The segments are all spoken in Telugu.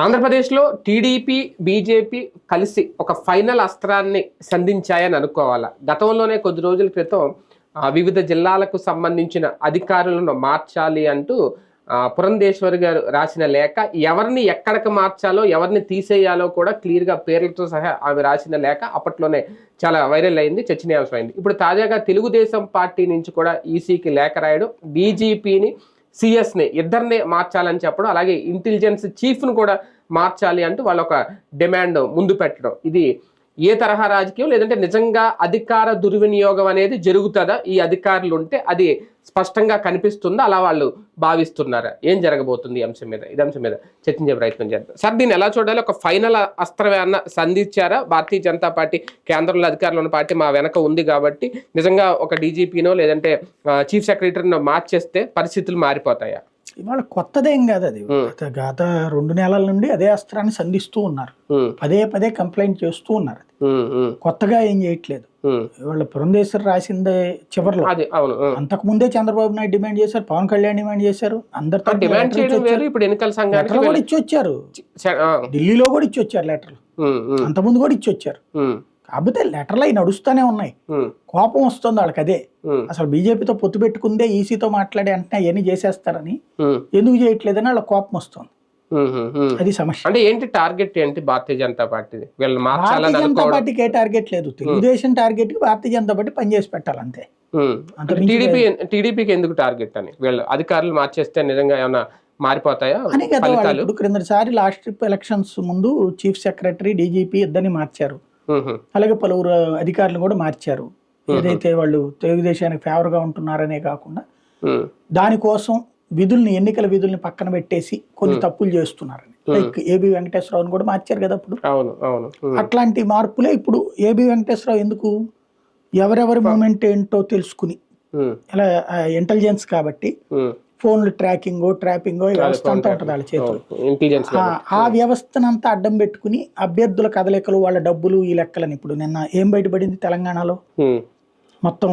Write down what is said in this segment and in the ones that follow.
ఆంధ్రప్రదేశ్లో టీడీపీ బీజేపీ కలిసి ఒక ఫైనల్ అస్త్రాన్ని సంధించాయని అనుకోవాలా. గతంలోనే కొద్ది రోజుల క్రితం వివిధ జిల్లాలకు సంబంధించిన అధికారులను మార్చాలి అంటూ పురంధేశ్వరి గారు రాసిన లేఖ, ఎవరిని ఎక్కడికి మార్చాలో ఎవరిని తీసేయాలో కూడా క్లియర్గా పేర్లతో సహా ఆమె రాసిన లేఖ అప్పట్లోనే చాలా వైరల్ అయింది, చర్చనీయాంశమైంది. ఇప్పుడు తాజాగా తెలుగుదేశం పార్టీ నుంచి కూడా ఈసీకి లేఖ రాయడం, డీజీపీని సిఎస్ని ఇద్దరిని మార్చాలని చెప్పడం, అలాగే ఇంటెలిజెన్స్ చీఫ్ను కూడా మార్చాలి అంటూ వాళ్ళ ఒక డిమాండ్ ముందు పెట్టడం, ఇది ఏ తరహా రాజకీయం, లేదంటే నిజంగా అధికార దుర్వినియోగం అనేది జరుగుతుందా? ఈ అధికారులు ఉంటే అది స్పష్టంగా కనిపిస్తుందా? అలా వాళ్ళు భావిస్తున్నారా? ఏం జరగబోతుంది ఈ అంశం మీద? ఇది అంశం మీద చర్చించే ప్రయత్నం చేద్దాం. సార్, దీన్ని ఎలా చూడాలి? ఒక ఫైనల్ అస్త్రం ఏమన్నా సంధించారా? భారతీయ జనతా పార్టీ కేంద్రంలో అధికారంలో ఉన్న పార్టీ మా వెనక ఉంది కాబట్టి నిజంగా ఒక డీజీపీనో లేదంటే చీఫ్ సెక్రటరీనో మార్చేస్తే పరిస్థితులు మారిపోతాయా? ఇవాళ కొత్తదేం కాదు అది. గత 2 నెలల నుండి అదే అస్త్రాన్ని సంధిస్తూ ఉన్నారు, పదే పదే కంప్లైంట్ చేస్తూ ఉన్నారు. కొత్తగా ఏం చేయట్లేదు. ఇవాళ పురంధేశ్వరి రాసిందే చివరిలో. అంతకు ముందే చంద్రబాబు నాయుడు డిమాండ్ చేశారు, పవన్ కళ్యాణ్ డిమాండ్ చేశారు, అందరితో లెటర్లు కూడా ఇచ్చి వచ్చారు. ఢిల్లీలో కూడా ఇచ్చి వచ్చారు లెటర్లు, అంతకుముందు కూడా ఇచ్చి వచ్చారు. కాకపోతే లెటర్లు అవి నడుస్తూనే ఉన్నాయి. కోపం వస్తుంది వాళ్ళకి. అదే అసలు బీజేపీతో పొత్తు పెట్టుకుందే ఈసీతో మాట్లాడి అంటే అవన్నీ చేసేస్తారని, ఎందుకు చేయట్లేదని వాళ్ళ కోపం వస్తుంది. అది సమస్య. అంటే ఏంటి టార్గెట్ ఏంటి భారతీయ జనతా పార్టీ? భారతీయ జనతా పార్టీకి ఏ టార్గెట్ లేదు. తెలుగుదేశం టార్గెట్ కి భారతీయ జనతా పార్టీ పనిచేసి పెట్టాలి అంతే. టీడీపీకి ఎందుకు టార్గెట్ అని? వీళ్ళు అధికారులు మార్చేస్తే నిజంగా ఏమన్నా మారిపోతాయా అని కదా. ఇప్పుడు క్రిందసారి లాస్ట్ ట్రిప్ ఎలక్షన్స్ ముందు చీఫ్ సెక్రటరీ డీజీపీ ఇద్దరిని మార్చారు, అలాగే పలువురు అధికారులు కూడా మార్చారు. ఏదైతే వాళ్ళు తెలుగుదేశానికి ఫేవర్ గా ఉంటున్నారనే కాకుండా దానికోసం ఎన్నికల విధుల్ని పక్కన పెట్టేసి కొన్ని తప్పులు చేస్తున్నారని, లైక్ ఏబి వెంకటేశ్వరరావుని కూడా మార్చారు కదా అప్పుడు. అట్లాంటి మార్పులే ఇప్పుడు. ఏబి వెంకటేశ్వరరావు ఎందుకు, ఎవరెవరి మూమెంట్ ఏంటో తెలుసుకుని, ఇలా ఇంటెలిజెన్స్ కాబట్టి ఫోన్లు ట్రాపింగ్ వ్యవస్థ అంతా ఉంటుంది వాళ్ళ చేతులు. ఆ వ్యవస్థనంతా అడ్డం పెట్టుకుని అభ్యర్థుల కదలికలు, వాళ్ళ డబ్బులు, ఈ లెక్కలని. ఇప్పుడు నిన్న ఏం బయటపడింది తెలంగాణలో, మొత్తం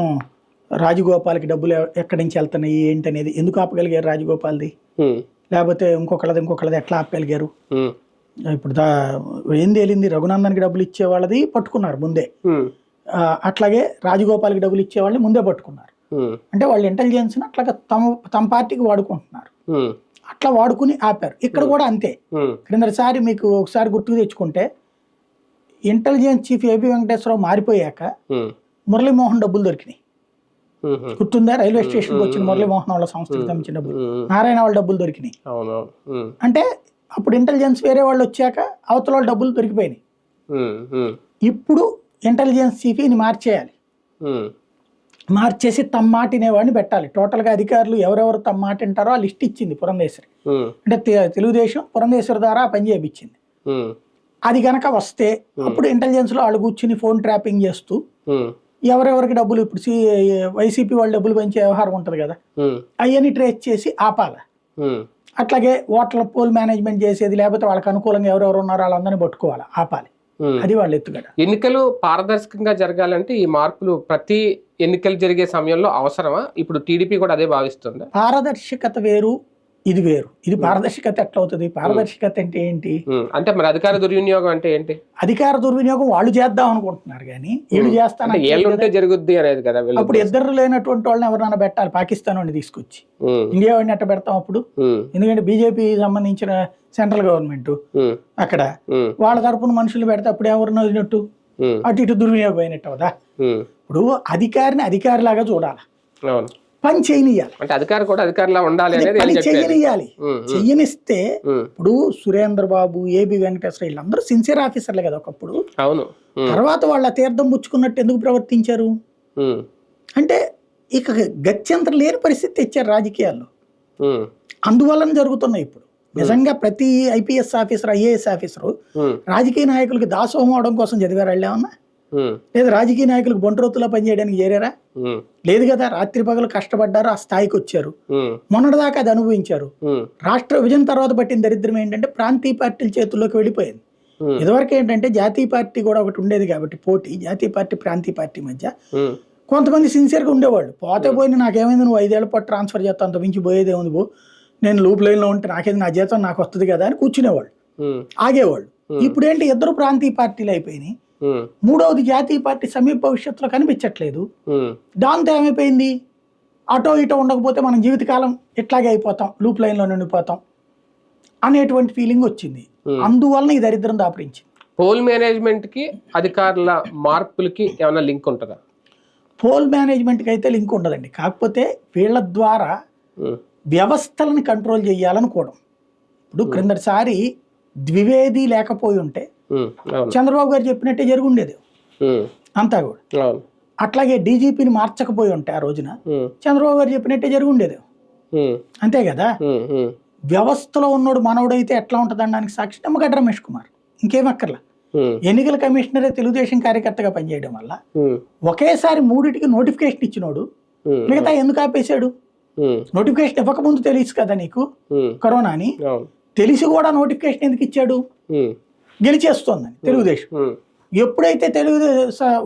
రాజగోపాల్కి డబ్బులు ఎక్కడి నుంచి వెళ్తున్నాయి ఏంటనేది. ఎందుకు ఆపగలిగారు రాజగోపాల్ది, లేకపోతే ఇంకొకళ్ళది ఎట్లా ఆపగలిగారు? ఇప్పుడు ఏం తేలింది, రఘునందన్కి డబ్బులు ఇచ్చే వాళ్ళది పట్టుకున్నారు ముందే, అట్లాగే రాజగోపాల్కి డబ్బులు ఇచ్చే వాళ్ళని ముందే పట్టుకున్నారు. అంటే వాళ్ళు ఇంటెలిజెన్స్ అట్లాగా తమ పార్టీకి వాడుకుంటున్నారు. అట్లా వాడుకుని ఆపారు. ఇక్కడ కూడా అంతే. క్రిందసారి మీకు ఒకసారి గుర్తుకు తెచ్చుకుంటే, ఇంటెలిజెన్స్ చీఫ్ ఏబి వెంకటేశ్వరరావు మారిపోయాక మురళీమోహన్ డబ్బులు దొరికినాయి. గుర్తుందా? రైల్వే స్టేషన్కి వచ్చిన మురళీమోహన్ వాళ్ళ సంస్థకి సంబంధించిన డబ్బులు, నారాయణ వాళ్ళ డబ్బులు దొరికినాయి. అంటే అప్పుడు ఇంటెలిజెన్స్ వేరే వాళ్ళు వచ్చాక అవతల వాళ్ళ డబ్బులు దొరికిపోయినాయి. ఇప్పుడు ఇంటెలిజెన్స్ చీఫ్ ని మార్చేయాలి, మార్చేసి తమ మాట వినేవాడిని పెట్టాలి. టోటల్ గా అధికారులు ఎవరెవరు తమ మాట వింటారో ఆ లిస్ట్ ఇచ్చింది పురంధేశ్వరి. అంటే తెలుగుదేశం పురంధేశ్వరి ద్వారా పని చేయించింది. అది గనక వస్తే అప్పుడు ఇంటెలిజెన్స్ లో వాళ్ళు కూర్చుని ఫోన్ ట్రాపింగ్ చేస్తూ ఎవరెవరికి డబ్బులు, ఇప్పుడు వైసీపీ వాళ్ళు డబ్బులు పంచే వ్యవహారం ఉంటది కదా, అవన్నీ ట్రేస్ చేసి ఆపాలి. అట్లాగే ఓట్ల పోల్ మేనేజ్మెంట్ చేసేది, లేకపోతే వాళ్ళకి అనుకూలంగా ఎవరెవరు ఉన్నారో వాళ్ళందరినీ పట్టుకోవాలి, ఆపాలి. అది వాళ్ళు ఎత్తుగడ. ఎన్నికలు పారదర్శకంగా జరగాలంటే ఈ మార్పులు ప్రతి ఎన్నికలు జరిగే సమయంలో అవసరమా? ఇప్పుడు టీడీపీ కూడా అదే భావిస్తుంది. పారదర్శకత వేరు, ఇది వేరు. ఇది పారదర్శకత ఎట్లా అవుతుంది? పారదర్శకత అంటే ఏంటి అంటే మరి అధికార దుర్వినియోగం అంటే ఏంటి? అధికార దుర్వినియోగం వాళ్ళు చేద్దాం అనుకుంటున్నారు కానీ వీళ్ళు చేస్తాను జరుగుద్ది అనేది కదా. అప్పుడు ఇద్దరు లేనటువంటి వాళ్ళని ఎవరైనా పెట్టాలి, పాకిస్తాన్ వాడిని తీసుకొచ్చి. ఇండియా వాడిని ఎట్ట పెడతాం అప్పుడు? ఎందుకంటే బీజేపీ సంబంధించిన సెంట్రల్ గవర్నమెంట్ అక్కడ వాళ్ళ తరపున మనుషులు పెడితే అప్పుడు ఎవరిని వదిలినట్టు, అటు ఇటు దుర్వినియోగం అయినట్టు అవుదా? ఇప్పుడు అధికారిని అధికారిలాగా చూడాలి, పని చేయనియాలి. అంటే అధికారి కూడా అధికారిలా ఉండాలి, పని చేయనియాలి. చెయ్యనిస్తే ఇప్పుడు సురేంద్ర బాబు, ఏబి వెంకటేశ్వర వీళ్ళందరూ సిన్సియర్ ఆఫీసర్లే కదా ఒకప్పుడు. అవును. తర్వాత వాళ్ళ తీర్థం పుచ్చుకున్నట్టు ఎందుకు ప్రవర్తించారు అంటే ఇక గత్యంతరం లేని పరిస్థితి తెచ్చారు రాజకీయాల్లో. అందువలన జరుగుతున్నాయి ఇప్పుడు. నిజంగా ప్రతి ఐపీఎస్ ఆఫీసర్, ఐఏఎస్ ఆఫీసరు రాజకీయ నాయకులకి దాసోహం అవడం కోసం చదివారు వాళ్ళేమన్నా? లేదా రాజకీయ నాయకులకు బొంటరోతులా పనిచేయడానికి చేరారా? లేదు కదా. రాత్రి పగలు కష్టపడ్డారు, ఆ స్థాయికి వచ్చారు. మొన్నటిదాకా అది అనుభవించారు. రాష్ట్ర విభజన తర్వాత పట్టిన దరిద్రం ఏంటంటే ప్రాంతీయ పార్టీల చేతుల్లోకి వెళ్ళిపోయింది. ఇదివరకు ఏంటంటే జాతీయ పార్టీ కూడా ఒకటి ఉండేది కాబట్టి పోటీ, జాతీయ పార్టీ ప్రాంతీయ పార్టీ మధ్య కొంతమంది సిన్సియర్గా ఉండేవాళ్ళు. పోతే పోయిన నాకేమైంది, నువ్వు 5 ఏళ్ల పాటు ట్రాన్స్ఫర్ చేస్తా, అంత మించి పోయేదే ఉంది, నేను లూప్ లైన్లో ఉంటే నాకేది, నా జీతం నాకు వస్తుంది కదా అని కూర్చునేవాళ్ళు. ఆగేవాళ్ళు. ఇప్పుడు ఏంటి, ఇద్దరు ప్రాంతీయ పార్టీలు అయిపోయినాయి, మూడవది జాతీయ పార్టీ సమీప భవిష్యత్తులో కనిపించట్లేదు. దాంతో ఏమైపోయింది, అటో ఇటో ఉండకపోతే మనం జీవితకాలం ఇట్లాగే అయిపోతాం, లూప్ లైన్లో నిండిపోతాం అనేటువంటి ఫీలింగ్ వచ్చింది. అందువలన ఈ దరిద్రం దాపరించింది. పోల్ మేనేజ్మెంట్ కి అధికారుల మార్పులకి ఏమైనా లింక్ ఉంటుందా? పోల్ మేనేజ్మెంట్కి అయితే లింక్ ఉండదండి. కాకపోతే వీళ్ళ ద్వారా వ్యవస్థలను కంట్రోల్ చేయాలనుకోవడం. ఇప్పుడు క్రిందటిసారి ద్వివేది లేకపోయి ఉంటే చంద్రబాబు గారు చెప్పినట్టే జరిగి ఉండేది అంతా కూడా. అట్లాగే డీజీపీని మార్చకపోయి ఉంటే ఆ రోజున చంద్రబాబు గారు చెప్పినట్టే జరిగి ఉండేది. అంతే కదా. వ్యవస్థలో ఉన్నోడు మనవడైతే ఎట్లా ఉంటుంది అనడానికి సాక్షి నిమ్మగడ్డ రమేష్ కుమార్. ఇంకేమక్కర్లా. ఎన్నికల కమిషనరే తెలుగుదేశం కార్యకర్తగా పనిచేయడం వల్ల ఒకేసారి మూడిటికి నోటిఫికేషన్ ఇచ్చినోడు మిగతా ఎందుకు ఆపేశాడు? నోటిఫికేషన్ ఇవ్వకముందు తెలుసు కదా నీకు కరోనా అని, తెలిసి కూడా నోటిఫికేషన్ ఎందుకు ఇచ్చాడు? గెలిచేస్తోందని తెలుగుదేశం. ఎప్పుడైతే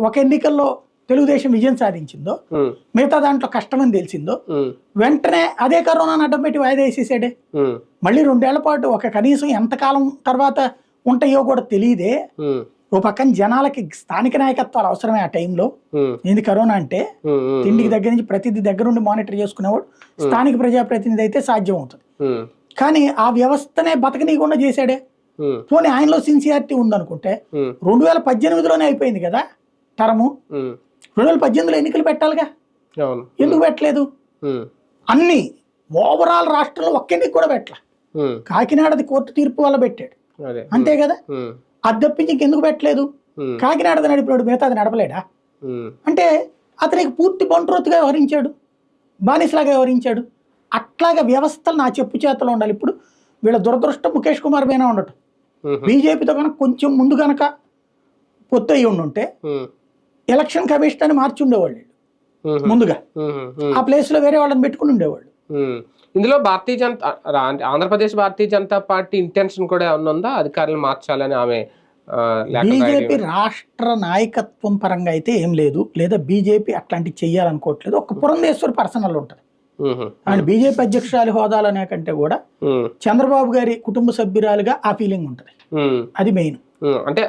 ఒక ఎన్నికల్లో తెలుగుదేశం విజయం సాధించిందో, మిగతా దాంట్లో కష్టమని తెలిసిందో, వెంటనే అదే కరోనాను అడ్డం పెట్టి వాయిదా వేసేసాడే. మళ్ళీ 2 ఏళ్ల పాటు ఒక కనీసం ఎంతకాలం తర్వాత ఉంటాయో కూడా తెలియదే. ఓ పక్కన జనాలకి స్థానిక నాయకత్వాలు అవసరమే ఆ టైంలో. ఏంది కరోనా అంటే తిండికి దగ్గర నుంచి ప్రతిదీ దగ్గరుండి మానిటర్ చేసుకునేవాడు స్థానిక ప్రజాప్రతినిధి అయితే సాధ్యం అవుతుంది. కానీ ఆ వ్యవస్థనే బతకనీయకుండా చేశాడే. పోనీ ఆయనలో సిన్సియారిటీ ఉందనుకుంటే 2018లోనే అయిపోయింది కదా టర్ము. 2018లో ఎన్నికలు పెట్టాలిగా, ఎందుకు పెట్టలేదు? అన్ని ఓవరాల్ రాష్ట్రంలో ఒక్క ఎన్నిక కూడా పెట్టలే. కాకినాడది కోర్టు తీర్పు వల్ల పెట్టాడు, అంతే కదా. అది తప్పించి ఇంకెందుకు పెట్టలేదు? కాకినాడది నడిపినాడు, మిగతాది నడపలేడా? అంటే అతనికి పూర్తి బంట్రోత్తుగా వ్యవహరించాడు, బానిసలాగా వ్యవహరించాడు. అట్లాగా వ్యవస్థలు నా చెప్పు చేతలో ఉండాలి. ఇప్పుడు వీళ్ళ దురదృష్టం ముఖేష్ కుమార్ పైన ఉండటం. బీజేపీతో కనుక కొంచెం ముందు కనుక పొత్తు అయ్యి ఉండుంటే ఎలక్షన్ కమిషన్ అని మార్చి ఉండేవాళ్ళు ముందుగా. ఆ ప్లేస్ లో వేరే వాళ్ళని పెట్టుకుని ఉండేవాళ్ళు. ఇందులో ఆంధ్రప్రదేశ్ భారతీయ జనతా పార్టీ ఇంటెన్షన్ కూడా ఏమన్నా ఉందా అధికారులను మార్చాలని? ఆమె బీజేపీ రాష్ట్ర నాయకత్వం పరంగా అయితే ఏం లేదు, లేదా బీజేపీ అట్లాంటివి చెయ్యాలనుకోవట్లేదు. ఒక పురంధేశ్వరి పర్సనల్ ఉంటుంది. అండ్ బీజేపీ అధ్యక్షురాలి హోదాలు అనే కంటే కూడా చంద్రబాబు గారి కుటుంబ సభ్యురాలుగా ఆ ఫీలింగ్ ఉంటుంది. అది మెయిన్. అంటే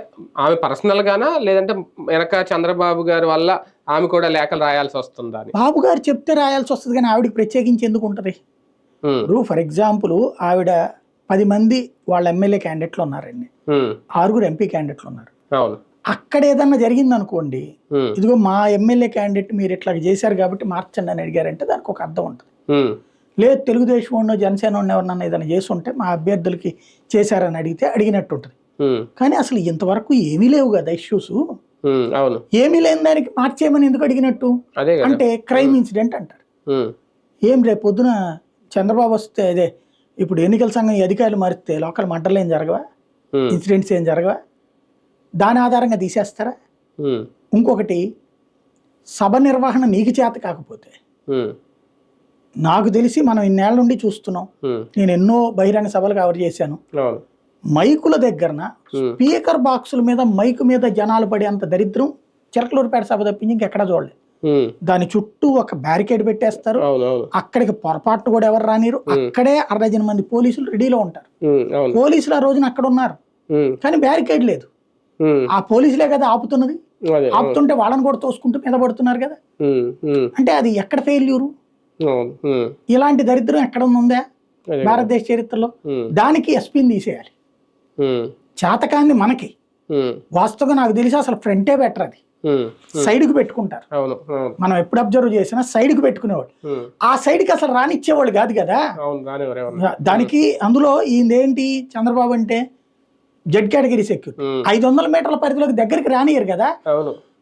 ఆమె పర్సనల్ గానా, లేదంటే వెనక చంద్రబాబు గారి వల్ల ఆమె కూడా లేఖలు రాయాల్సి వస్తుందా? బాబు గారు చెప్తే రాయాల్సి వస్తుంది, కానీ ఆవిడకి ప్రత్యేకించి ఎందుకు ఉంటుంది? ఇప్పుడు ఫర్ ఎగ్జాంపుల్ ఆవిడ 10 మంది వాళ్ళ ఎమ్మెల్యే క్యాండిడేట్లు ఉన్నారండి, 6 ఎంపీ క్యాండిడేట్లు ఉన్నారు. అక్కడ ఏదన్నా జరిగింది అనుకోండి, ఇదిగో మా ఎమ్మెల్యే క్యాండిడేట్ మీరు ఇట్లా చేశారు కాబట్టి మార్చండి అని అడిగారంటే దానికి ఒక అర్థం ఉంటుంది. లేదు తెలుగుదేశం ఉన్నో జనసేన ఉన్న ఎవరన్నా ఏదైనా చేసి ఉంటే మా అభ్యర్థులకి చేశారని అడిగితే అడిగినట్టు ఉంటుంది. కానీ అసలు ఇంతవరకు ఏమీ లేవు కదా ఇష్యూస్. ఏమీ లేని దానికి మార్చేయమని ఎందుకు అడిగినట్టు అంటే క్రైమ్ ఇన్సిడెంట్ అంటారు. ఏం రేపు పొద్దున చంద్రబాబు వస్తే అదే ఇప్పుడు ఎన్నికల సంఘం అధికారులు మారిస్తే లోకల్ మంటలు ఏం జరగవా, ఇన్సిడెంట్స్ ఏం జరగవా? దాని ఆధారంగా తీసేస్తారా? ఇంకొకటి, సభ నిర్వహణ నీకు చేత కాకపోతే, నాకు తెలిసి మనం ఇన్నేళ్ల నుండి చూస్తున్నాం, నేను ఎన్నో బహిరంగ సభలు కవర్ చేశాను, మైకుల దగ్గరన స్పీకర్ బాక్సుల మీద మైకు మీద జనాలు పడే అంత దరిద్రం చిలకలూరుపేట సభ తప్పించి ఇంకెక్కడా చూడలేదు. దాని చుట్టూ ఒక బ్యారికేడ్ పెట్టేస్తారు, అక్కడికి పొరపాటు కూడా ఎవరు రానిరు. అక్కడే 1/2 డజన్ మంది పోలీసులు రెడీలో ఉంటారు. పోలీసులు ఆ రోజున అక్కడ ఉన్నారు, కానీ బ్యారికేడ్ లేదు. ఆ పోలీసులే కదా ఆపుతున్నది. ఆపుతుంటే వాళ్ళని కూడా తోసుకుంటూ మీద పడుతున్నారు కదా. అంటే అది ఎక్కడ ఫెయిల్యూరు? ఇలాంటి దరిద్రం ఎక్కడ ఉందా భారతదేశ చరిత్రలో? దానికి ఎస్పీని తీసేయాలి. చేతకాన్ని మనకి వాస్తవంగా నాకు తెలిసి అసలు ఫ్రంటే బెటర్. అది సైడ్ కు పెట్టుకుంటారు. మనం ఎప్పుడు అబ్జర్వ్ చేసినా సైడ్ కు పెట్టుకునేవాడు. ఆ సైడ్ కి అసలు రానిచ్చేవాళ్ళు కాదు కదా. దానికి అందులో ఏంటి చంద్రబాబు అంటే జెడ్ కేటగిరీ సెక్యూరిటీ 500 మీటర్ల పరిధిలోకి దగ్గరికి రానియరు కదా.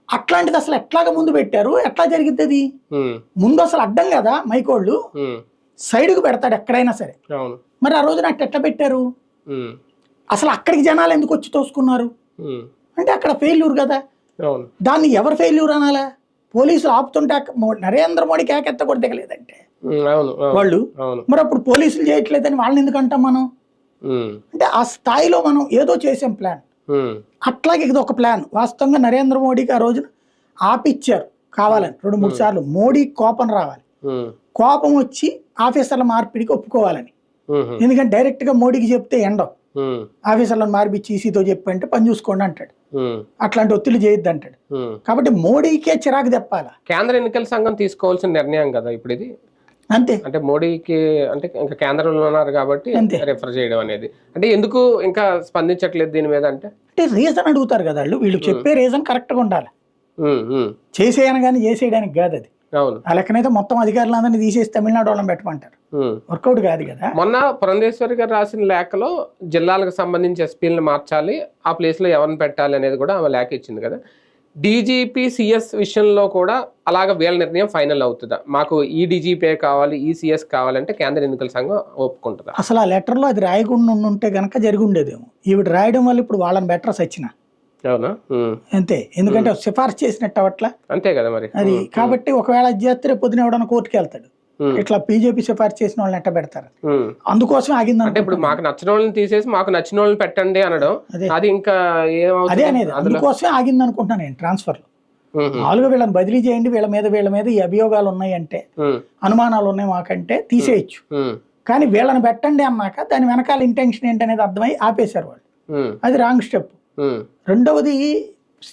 అట్లాంటిది అసలు ఎట్లాగా ముందు పెట్టారు? ఎట్లా జరిగింది అది? ముందు అసలు అడ్డం కదా మైకోళ్ళు, సైడ్ కు పెడతాడు ఎక్కడైనా సరే. మరి ఆ రోజు నాకు ఎట్లా పెట్టారు? అసలు అక్కడికి జనాలు ఎందుకు వచ్చి తోసుకున్నారు అంటే అక్కడ ఫెయిల్యూర్ కదా. దాన్ని ఎవరు ఫెయిల్యూర్ అనాలా? పోలీసులు ఆపుతుంటే నరేంద్ర మోడీ కేకెత్త కూడా దిగలేదంటే వాళ్ళు, మరి అప్పుడు పోలీసులు చేయట్లేదని వాళ్ళని ఎందుకు అంటాం మనం? అంటే ఆ స్థాయిలో మనం ఏదో చేసాం ప్లాన్. అట్లాగే ఇది ఒక ప్లాన్. వాస్తవంగా నరేంద్ర మోడీకి ఆ రోజున ఆపిచ్చారు కావాలని 2-3 సార్లు. మోడీ కోపం రావాలి, కోపం వచ్చి ఆఫీసర్ల మార్పిడికి ఒప్పుకోవాలని. ఎందుకంటే డైరెక్ట్ గా మోడీకి చెప్తే ఎండవు, ఆఫీసర్లను మార్పిచ్చి ఈసీతో చెప్పంటే పని చూసుకోండి అంటాడు. ఉమ్, అట్లాంటి ఒత్తిడి చేయొద్దు అంటాడు. ఉమ్. కాబట్టి మోడీకే చిరాకు తెప్పాల. కేంద్ర ఎన్నికల సంఘం తీసుకోవాల్సిన నిర్ణయం కదా ఇప్పుడు ఇది. అంతే. అంటే మోడీకి అంటే ఇంకా కేంద్రంలో ఉన్నారు కాబట్టి అంతే. రెఫర్ చేయడం అనేది అంటే ఎందుకు ఇంకా స్పందించట్లేదు దీని మీద అంటే రీజన్ అడుగుతారు కదా వాళ్ళు. వీళ్ళు చెప్పే రీజన్ కరెక్ట్గా ఉండాలి. చేసేయను కానీ చేసేయడానికి కాదు అది. అవును. ఆ లెక్కనైతే మొత్తం అధికారులందరినీ తీసేసి తమిళనాడు వాళ్ళని పెట్టమంటారు. వర్కౌట్ కాదు కదా. మొన్న పురంధేశ్వరి గారు రాసిన లేఖలో జిల్లాలకు సంబంధించి ఎస్పీలను మార్చాలి, ఆ ప్లేస్ లో ఎవరిని పెట్టాలి అనేది కూడా ఆమె లేఖ ఇచ్చింది కదా. డీజీపీ సిఎస్ విషయంలో కూడా అలాగ వీళ్ళ నిర్ణయం ఫైనల్ అవుతుందా? మాకు ఈ డీజీపీ కావాలి, ఈ సిఎస్ కావాలంటే కేంద్ర ఎన్నికల సంఘం ఒప్పుకుంటుందా? అసలు ఆ లెటర్లో అది రాయకుండా ఉంటే కనుక జరిగి ఉండేదేమో. ఈవిడ రాయడం వల్ల ఇప్పుడు వాళ్ళని బెటర్ సచ్చిన. అవునా? అంతే. ఎందుకంటే సిఫార్సు చేసినట్టు అవట్లా. అంతే కదా మరి. అది కాబట్టి ఒకవేళ చేస్తే రేపు పొద్దున ఎవడన్నా కోర్టుకి వెళ్తాడు. ఇట్లా బీజేపీ సిఫార్సు చేసిన వాళ్ళని ఎట్ట పెడతారు. అందుకోసం ఆగింది. అంటే ఇప్పుడు మాకు నచ్చిన వాళ్ళని తీసేసి మాకు నచ్చిన వాళ్ళని పెట్టండి అనడం, అది ఇంకా అదే అనేది. అందుకోసమే ఆగింది అనుకుంటున్నాను నేను. ట్రాన్స్ఫర్లు మామూలుగా వీళ్ళని బదిలీ చేయండి, వీళ్ళ మీద ఈ అభియోగాలు ఉన్నాయంటే, అనుమానాలు ఉన్నాయి మాకంటే తీసేయచ్చు. కానీ వీళ్ళని పెట్టండి అన్నాక దాని వెనకాల ఇంటెన్షన్ ఏంటనేది అర్థమై ఆపేశారు వాళ్ళు. అది రాంగ్ స్టెప్. రెండవది,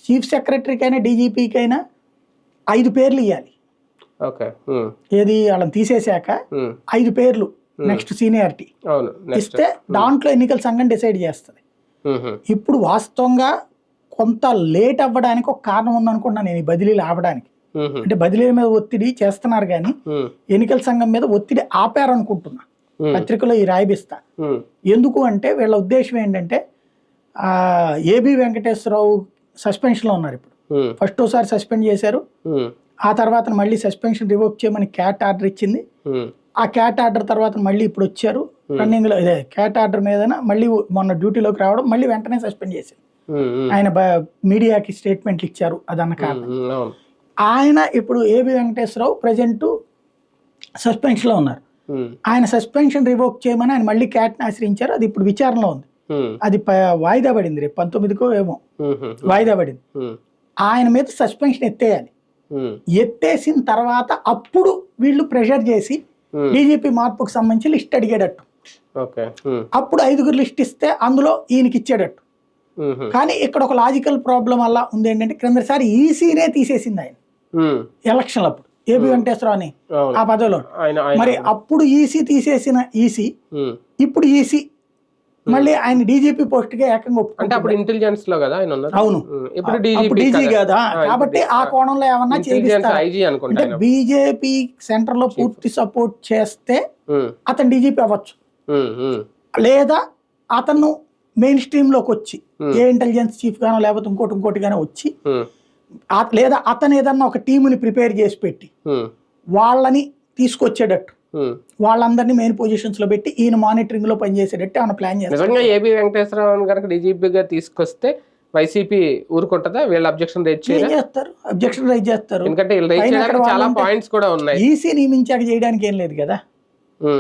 చీఫ్ సెక్రటరీకైనా డీజీపీకైనా 5 పేర్లు ఇవ్వాలి. ఏది వాళ్ళని తీసేశాక 5 పేర్లు నెక్స్ట్ సీనియారిటీ ఇస్తే దాంట్లో ఎన్నికల సంఘం డిసైడ్ చేస్తుంది. ఇప్పుడు వాస్తవంగా కొంత లేట్ అవ్వడానికి ఒక కారణం ఉందనుకుంటున్నాను నేను, ఈ బదిలీలు ఆపడానికి. అంటే బదిలీల మీద ఒత్తిడి చేస్తున్నారు కానీ ఎన్నికల సంఘం మీద ఒత్తిడి ఆపారనుకుంటున్నా. పత్రికలో ఈ రాయిపిస్తా. ఎందుకు అంటే వీళ్ళ ఉద్దేశం ఏంటంటే, ఏబి వెంకటేశ్వరరావు సస్పెన్షన్లో ఉన్నారు ఇప్పుడు. ఫస్ట్ ఒకసారి సస్పెండ్ చేశారు, ఆ తర్వాత మళ్ళీ సస్పెన్షన్ రివోక్ చేయమని క్యాట్ ఆర్డర్ ఇచ్చింది. ఆ క్యాట్ ఆర్డర్ తర్వాత మళ్ళీ ఇప్పుడు వచ్చారు రన్నింగ్ లో. ఇదే క్యాట్ ఆర్డర్ మీద మళ్ళీ మొన్న డ్యూటీలోకి రావడం, మళ్ళీ వెంటనే సస్పెండ్ చేశారు. ఆయన మీడియాకి స్టేట్మెంట్లు ఇచ్చారు అదన్న కారణం. ఆయన ఇప్పుడు ఏబి వెంకటేశ్వరరావు ప్రజెంట్ సస్పెన్షన్ లో ఉన్నారు. ఆయన సస్పెన్షన్ రివోక్ చేయమని ఆయన మళ్ళీ క్యాట్ని ఆశ్రయించారు. అది ఇప్పుడు విచారణలో ఉంది. అది వాయిదా పడింది, రేపు 19కో ఏమో వాయిదా పడింది. ఆయన మీద సస్పెన్షన్ ఎత్తేయాలి. ఎత్తేసిన తర్వాత అప్పుడు వీళ్ళు ప్రెషర్ చేసి డీజీపీ మార్పుకు సంబంధించి లిస్ట్ అడిగేటట్టు. అప్పుడు 5 లిస్ట్ ఇస్తే అందులో ఈయనకి ఇచ్చేటట్టు. కానీ ఇక్కడ ఒక లాజికల్ ప్రాబ్లం అలా ఉంది ఏంటంటే, క్రిందసారి ఈసీనే తీసేసింది ఆయన ఎలక్షన్లు అప్పుడు, ఏబి వెంకటేశ్వరరావుని ఆ పదవిలో. మరి అప్పుడు ఈసీ తీసేసిన ఈసీ ఇప్పుడు ఈసీ మళ్ళీ ఆయన డీజీపీ పోస్ట్ గా ఏకంగా అంటే అప్పుడు ఇంటెలిజెన్స్ లో కదా ఆయన ఉన్నారు. అవును, ఇప్పుడు డీజీ కదా. కాబట్టి ఆ కోణంలో ఏమన్నా అంటే బీజేపీ సెంటర్ లో పూర్తి సపోర్ట్ చేస్తే అతను డీజీపీ అవ్వచ్చు, లేదా అతను మెయిన్ స్ట్రీమ్ లోకి వచ్చి ఏ ఇంటెలిజెన్స్ చీఫ్ గానో లేకపోతే ఇంకోటి గానో వచ్చి, లేదా అతను ఏదన్నా ఒక టీముని ప్రిపేర్ చేసి పెట్టి వాళ్ళని తీసుకొచ్చేటట్టు, వాళ్ళందరినీ మెయిన్ పొజిషన్స్ లో పెట్టి ఈయన మానిటరింగ్ లో పనిచేసేటట్టు ఏమైనా ప్లాన్ చేస్తారు. నిజంగా ఏబి వెంకటేశ్వరరావు గారికి డీజీపీగా తీసుకొస్తే వైసీపీ ఊరుకుంటుందా? వీళ్ళు అబ్జెక్షన్ రైజ్ చేస్తారు. అబ్జెక్షన్ రైజ్ చేస్తారు. ఎందుకంటే చాలా పాయింట్స్ కూడా ఉన్నాయి. ఈసీ నియమించాక చేయడానికి ఏం లేదు కదా.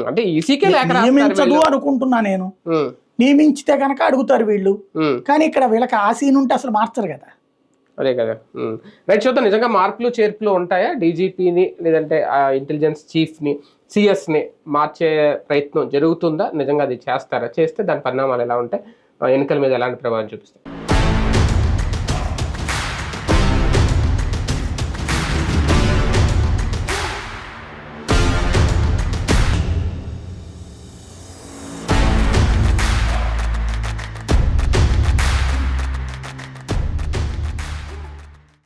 అంటే ఈసీకే నియమించదు అనుకుంటున్నా నేను. నియమించితే కనుక అడుగుతారు వీళ్ళు, కానీ ఇక్కడ వీళ్ళకి ఆ సీన్ ఉంటే అసలు మార్చరు కదా. అదే కదా. రైట్, చూద్దాం నిజంగా మార్పులు చేర్పులు ఉంటాయా? డీజీపీని లేదంటే ఇంటెలిజెన్స్ చీఫ్ని, సిఎస్ని మార్చే ప్రయత్నం జరుగుతుందా? నిజంగా అది చేస్తారా? చేస్తే దాని పరిణామాలు ఎలా ఉంటాయి? ఎన్నికల మీద ఎలాంటి ప్రభావం చూపిస్తాయి?